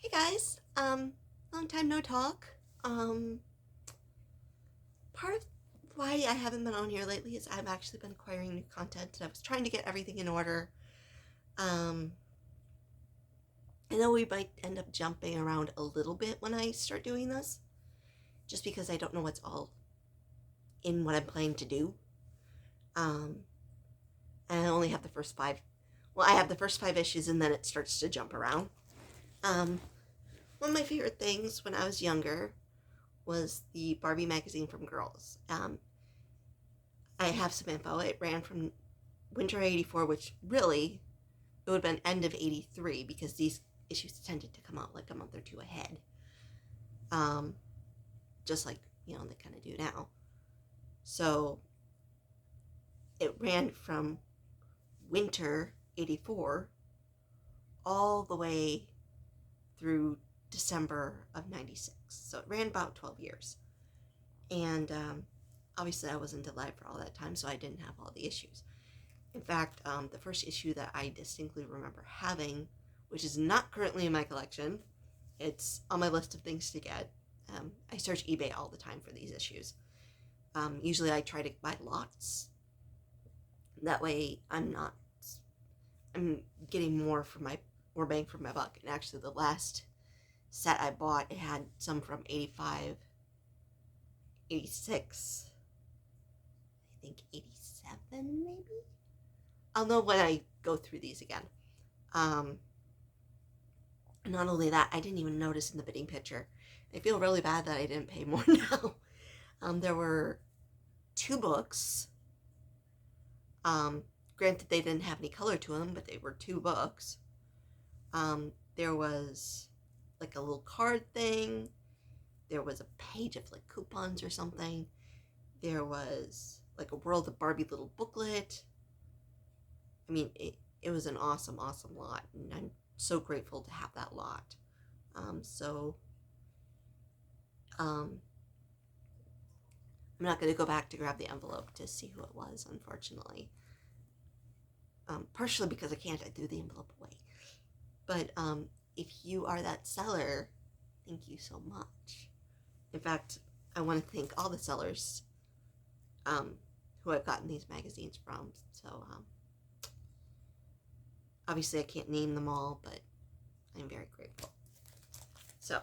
Hey guys, long time no talk. Um, Part of why I haven't been on here lately is I've actually been acquiring new content and I was trying to get everything in order. Um, I know we might end up jumping around a little bit when I start doing this, just because I don't know what's all in what I'm planning to do. Um, and I only have the first five. Well, I have the first five issues and then it starts to jump around. Um, One of my favorite things when I was younger was the Barbie magazine from girls. I have some info. It ran from winter '84, which really it would have been end of '83 because these issues tended to come out like a month or two ahead, um, just like they kind of do now. So it ran from winter '84 all the way through December of '96. So it ran about 12 years, and obviously I wasn't alive for all that time, so I didn't have all the issues. In fact, the first issue that I distinctly remember having, which is not currently in my collection, it's on my list of things to get. I search eBay all the time for these issues. Usually I try to buy lots. That way I'm getting more bang for my buck. And actually the last set I bought, it had some from 85, 86, I think 87 maybe? I'll know when I go through these again. Um, Not only that, I didn't even notice in the bidding picture. I feel really bad that I didn't pay more now. There were two books. Granted, they didn't have any color to them, but they were two books. There was like a little card thing. There was a page of like coupons or something. There was like a World of Barbie little booklet. I mean, it was an awesome, awesome lot, and I'm so grateful to have that lot. So um, I'm not going to go back to grab the envelope to see who it was, unfortunately. Partially because I can't, I threw the envelope away. But if you are that seller, thank you so much. In fact, I want to thank all the sellers um, who I've gotten these magazines from. So obviously I can't name them all, but I'm very grateful. So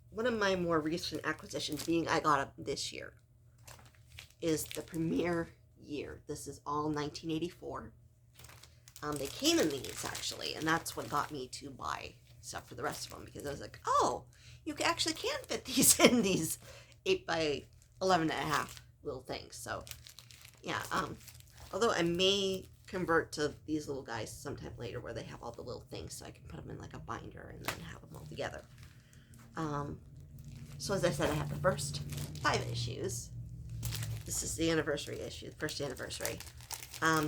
one of my more recent acquisitions, being I got it this year, is the premiere year. This is all 1984. They came in these actually, and that's what got me to buy stuff for the rest of them, because I was like, oh, you actually can fit these in these 8 by 11 and a half little things. So yeah, although I may convert to these little guys sometime later where they have all the little things, so I can put them in like a binder and then have them all together. So as I said, I have the first 5 issues. This is the anniversary issue, the first anniversary.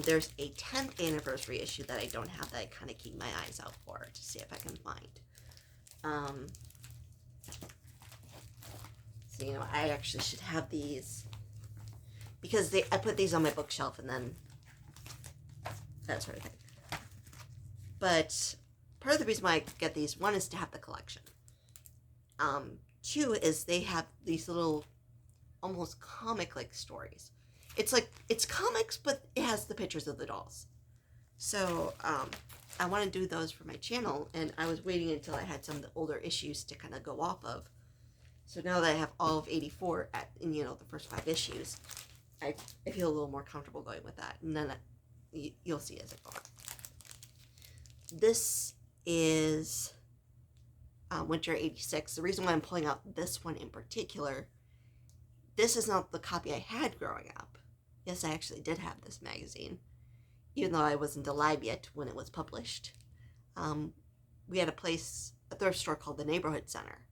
There's a 10th anniversary issue that I don't have that I kind of keep my eyes out for to see if I can find. So, I actually should have these because I put these on my bookshelf and then that sort of thing. But part of the reason why I get these, one is to have the collection. Two is they have these little almost comic-like stories. It's comics, but it has the pictures of the dolls. So I want to do those for my channel, and I was waiting until I had some of the older issues to kind of go off of. So now that I have all of '84 in the first 5 issues, I feel a little more comfortable going with that, and then you'll see as I go on. This is winter '86. The reason why I'm pulling out this one in particular, this is not the copy I had growing up. Yes, I actually did have this magazine, even though I wasn't alive yet when it was published. We had a thrift store called the Neighborhood Center,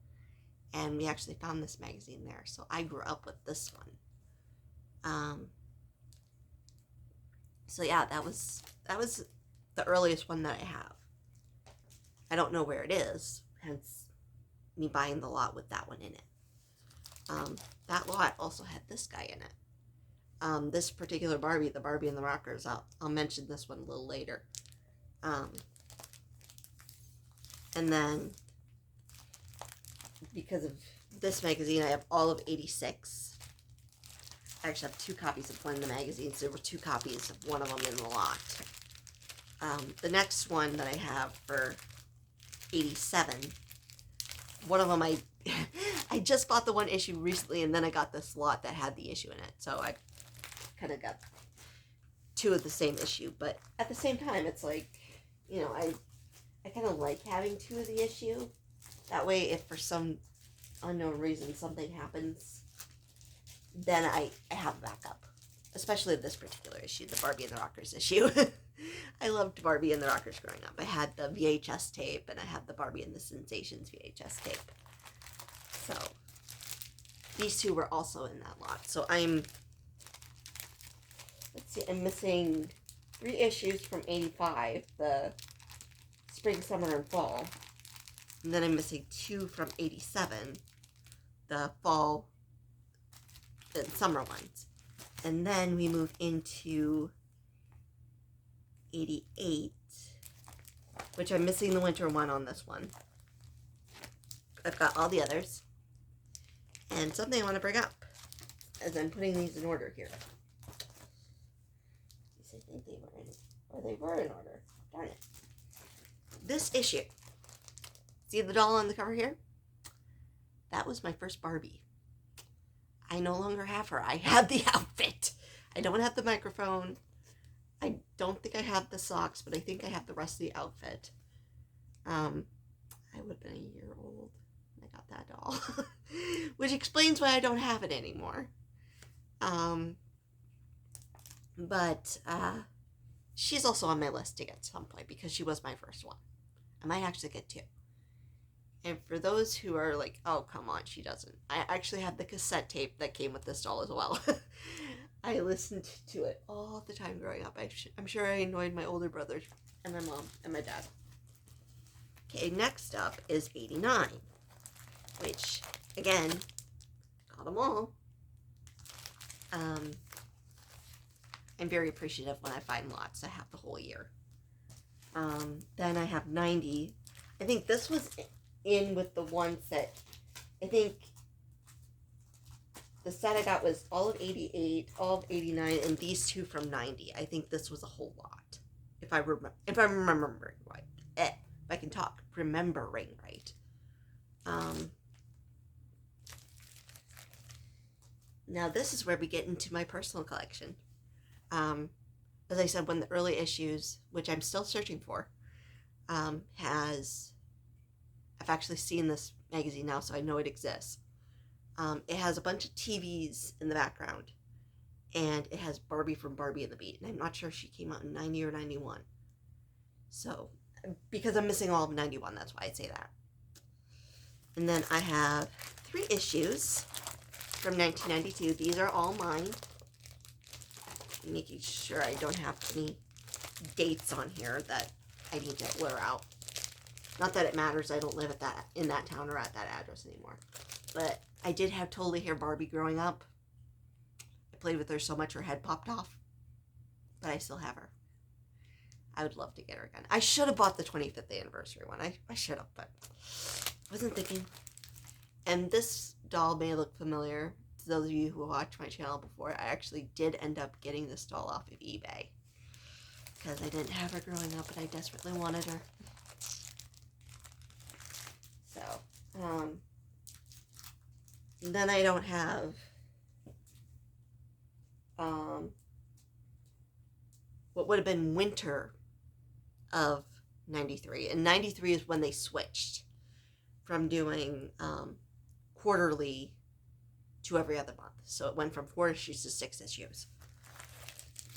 and we actually found this magazine there. So I grew up with this one. So yeah, that was the earliest one that I have. I don't know where it is, hence me buying the lot with that one in it. That lot also had this guy in it. This particular Barbie, the Barbie and the Rockers, I'll mention this one a little later. And then, because of this magazine, I have all of 86. I actually have 2 copies of one of the magazines. There were 2 copies of one of them in the lot. The next one that I have for 87, one of them I just bought the one issue recently, and then I got this lot that had the issue in it. So I kind of got 2 of the same issue. But at the same time, it's like, you know, I kind of like having 2 of the issue. That way, if for some unknown reason something happens, then I have a backup. Especially this particular issue, the Barbie and the Rockers issue. I loved Barbie and the Rockers growing up. I had the VHS tape, and I had the Barbie and the Sensations VHS tape. So, these 2 were also in that lot. So I'm missing 3 issues from 85, the spring, summer, and fall. And then I'm missing 2 from 87, the fall and summer ones. And then we move into 88, which I'm missing the winter one on this one. I've got all the others. And something I want to bring up as I'm putting these in order here. I think they were in, or they were in order. Darn it. This issue. See the doll on the cover here? That was my first Barbie. I no longer have her. I have the outfit. I don't have the microphone. I don't think I have the socks, but I think I have the rest of the outfit. I would have been a year old when I got that doll. Which explains why I don't have it anymore. But she's also on my list to get at some point because she was my first one. I might actually get 2. And for those who are like, oh, come on, she doesn't. I actually have the cassette tape that came with this doll as well. I listened to it all the time growing up. I'm sure I annoyed my older brothers and my mom and my dad. Okay, next up is 89, which, again, got them all. I'm very appreciative when I find lots I have the whole year. Then I have 90. I think this was in with the ones that, I think the set I got was all of 88, all of 89, and these 2 from 90. I think this was a whole lot, if I'm remembering right. If I can talk, remembering right. Now this is where we get into my personal collection. As I said, one of the early issues, which I'm still searching for, I've actually seen this magazine now, so I know it exists. It has a bunch of TVs in the background, and it has Barbie from Barbie and the Beat, and I'm not sure if she came out in 90 or 91. So, because I'm missing all of 91, that's why I say that. And then I have 3 issues from 1992. These are all mine. Making sure I don't have any dates on here that I need to blur out. Not that it matters, I don't live in that town or at that address anymore. But I did have Totally Hair Barbie growing up. I played with her so much her head popped off. But I still have her. I would love to get her again. I should have bought the 25th anniversary one. I should have, but wasn't thinking. And this doll may look familiar to those of you who watched my channel before. I actually did end up getting this doll off of eBay. Because I didn't have her growing up, but I desperately wanted her. So, then I don't have, what would have been winter of 93. And 93 is when they switched from doing, quarterly to every other month. So it went from 4 issues to 6 issues.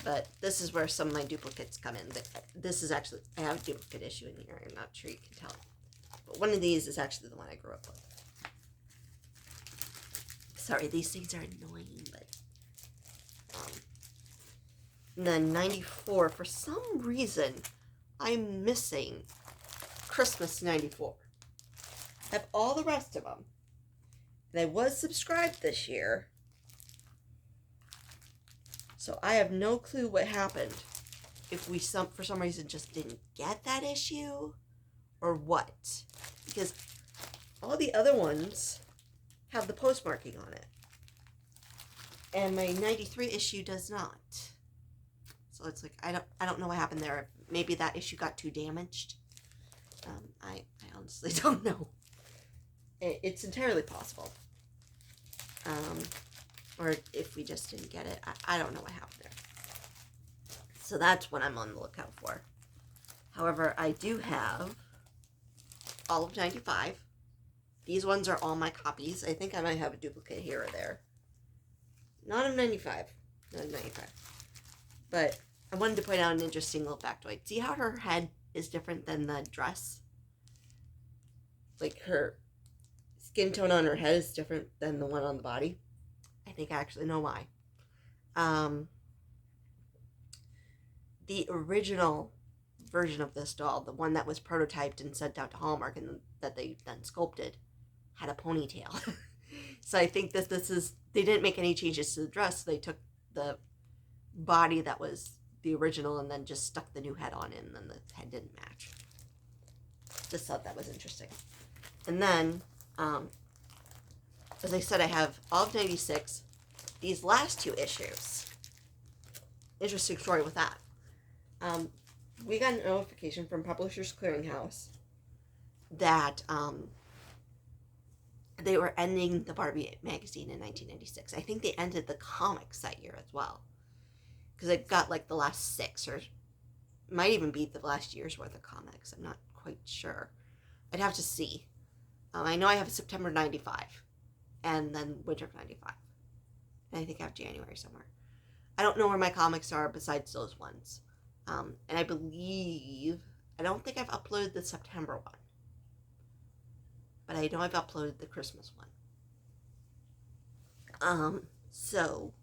But this is where some of my duplicates come in. This is actually, I have a duplicate issue in here. I'm not sure you can tell. But one of these is actually the one I grew up with. Sorry, these things are annoying, but... and then 94, for some reason, I'm missing Christmas 94. I have all the rest of them. And I was subscribed this year. So I have no clue what happened. If we, for some reason, just didn't get that issue, or what, because all the other ones have the postmarking on it, and my 93 issue does not. So it's like, I don't know what happened there. Maybe that issue got too damaged. I honestly don't know. It's entirely possible. Or if we just didn't get it, I don't know what happened there. So that's what I'm on the lookout for. However, I do have all of 95. These ones are all my copies. I think I might have a duplicate here or there. Not of 95. Not of 95. But I wanted to point out an interesting little factoid. See how her head is different than the dress? Like, her skin tone on her head is different than the one on the body. I think I actually know why. The original version of this doll, the one that was prototyped and sent out to Hallmark and that they then sculpted, had a ponytail. So I think that this is, they didn't make any changes to the dress. They took the body that was the original and then just stuck the new head on it, and then the head didn't match. Just thought that was interesting. And then, as I said, I have all of 96. These last two issues, interesting story with that. We got a notification from Publishers Clearinghouse that they were ending the Barbie magazine in 1996. I think they ended the comics that year as well, because they've got like the last 6, or might even be the last year's worth of comics. I'm not quite sure. I'd have to see. I know I have September 95 and then winter of 95. And I think I have January somewhere. I don't know where my comics are besides those ones. And I believe, I don't think I've uploaded the September one. But I know I've uploaded the Christmas one. So,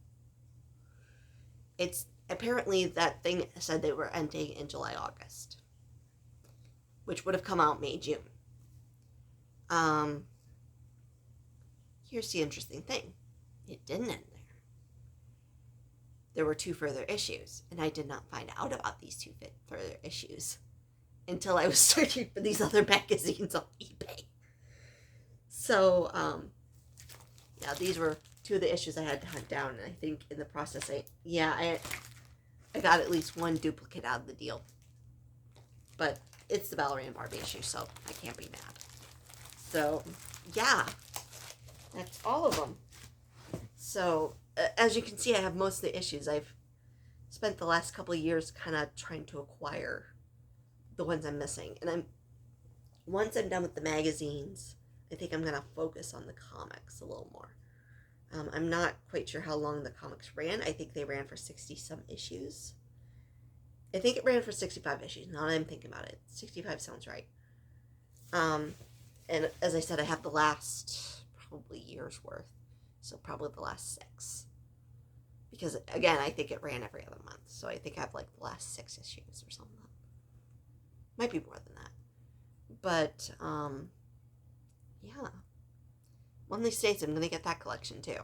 it's, apparently that thing said they were ending in July, August. Which would have come out May, June. Here's the interesting thing. It didn't end there. There were 2 further issues, and I did not find out about these 2 further issues until I was searching for these other magazines on eBay. So, yeah, these were 2 of the issues I had to hunt down, and I think in the process, I got at least 1 duplicate out of the deal. But it's the Valerie and Barbie issue, so I can't be mad. So, yeah, that's all of them. So, as you can see, I have most of the issues. I've spent the last couple of years kind of trying to acquire the ones I'm missing. And once I'm done with the magazines, I think I'm going to focus on the comics a little more. I'm not quite sure how long the comics ran. I think they ran for 60-some issues. I think it ran for 65 issues. Now that I'm thinking about it, 65 sounds right. And as I said, I have the last probably year's worth. So probably the last 6. Because, again, I think it ran every other month. So I think I have, like, the last 6 issues or something. Might be more than that. But, yeah. One of these days, I'm going to get that collection, too.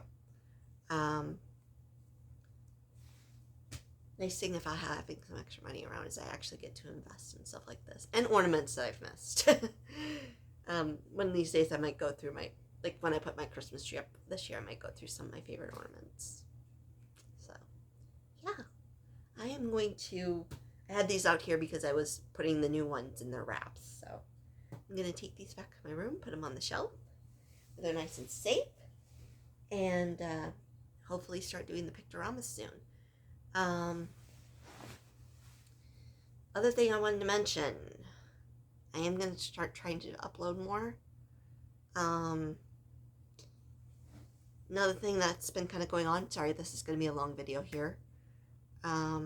Nice thing about having some extra money around is I actually get to invest in stuff like this. And ornaments that I've missed. One of these days, I might go through my... Like, when I put my Christmas tree up this year, I might go through some of my favorite ornaments. So, yeah. I am going to... I had these out here because I was putting the new ones in their wraps. So, I'm going to take these back to my room, put them on the shelf. They're nice and safe. And, hopefully start doing the pictoramas soon. Other thing I wanted to mention. I am going to start trying to upload more. Another thing that's been kind of going on, sorry, this is going to be a long video here. I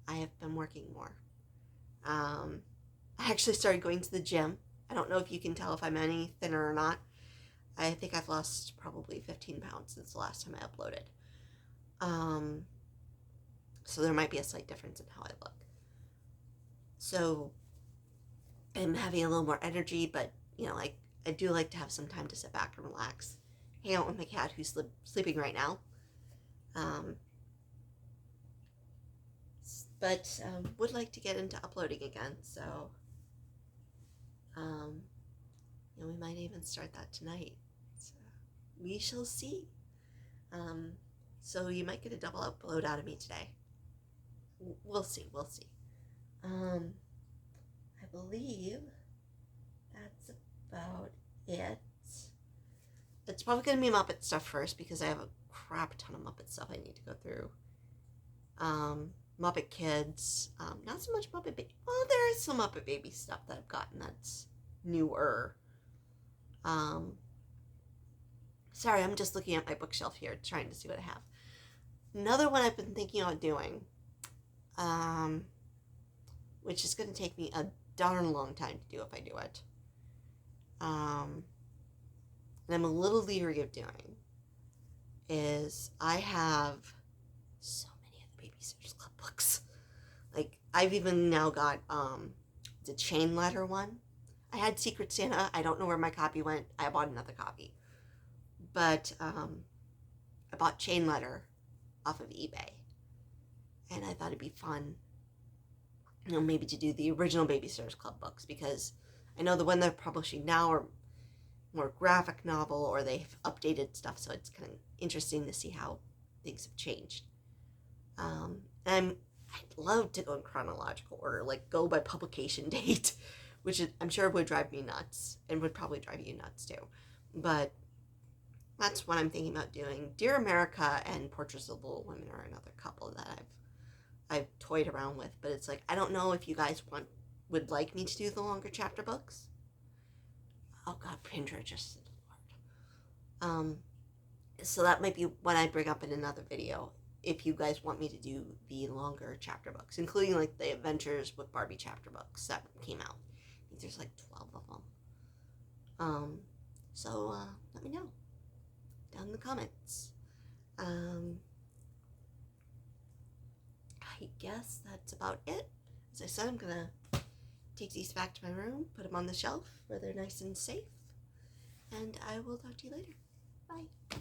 have been working more. I actually started going to the gym. I don't know if you can tell if I'm any thinner or not. I think I've lost probably 15 pounds since the last time I uploaded. So there might be a slight difference in how I look. So I'm having a little more energy, but, you know, I do like to have some time to sit back and relax. Hang out with my cat who's sleeping right now. But would like to get into uploading again, so Um, we might even start that tonight. So we shall see. Um, so you might get a double upload out of me today. We'll see. We'll see. I believe that's about it. It's probably going to be Muppet stuff first because I have a crap ton of Muppet stuff I need to go through. Muppet Kids, not so much Muppet Baby. Well, there is some Muppet Baby stuff that I've gotten that's newer. Sorry, I'm just looking at my bookshelf here, trying to see what I have. Another one I've been thinking about doing, which is going to take me a darn long time to do if I do it. And I'm a little leery of doing, is I have so many of the Babysitters Club books. Like, I've even now got the chain letter one. I had Secret Santa. I don't know where my copy went. I bought another copy. But I bought chain letter off of eBay. And I thought it'd be fun, maybe to do the original Babysitters Club books, because I know the one they're publishing now are more graphic novel, or they've updated stuff, so it's kind of interesting to see how things have changed. And I'd love to go in chronological order, like go by publication date, which I'm sure would drive me nuts, and would probably drive you nuts too. But that's what I'm thinking about doing. Dear America and Portraits of Little Women are another couple that I've toyed around with, but it's like, I don't know if you guys would like me to do the longer chapter books. Oh God, Pindra just said Lord. So that might be what I bring up in another video, if you guys want me to do the longer chapter books, including like the Adventures with Barbie chapter books that came out. I think there's like 12 of them. So let me know down in the comments. I guess that's about it. As I said, I'm gonna take these back to my room, put them on the shelf where they're nice and safe, and I will talk to you later. Bye.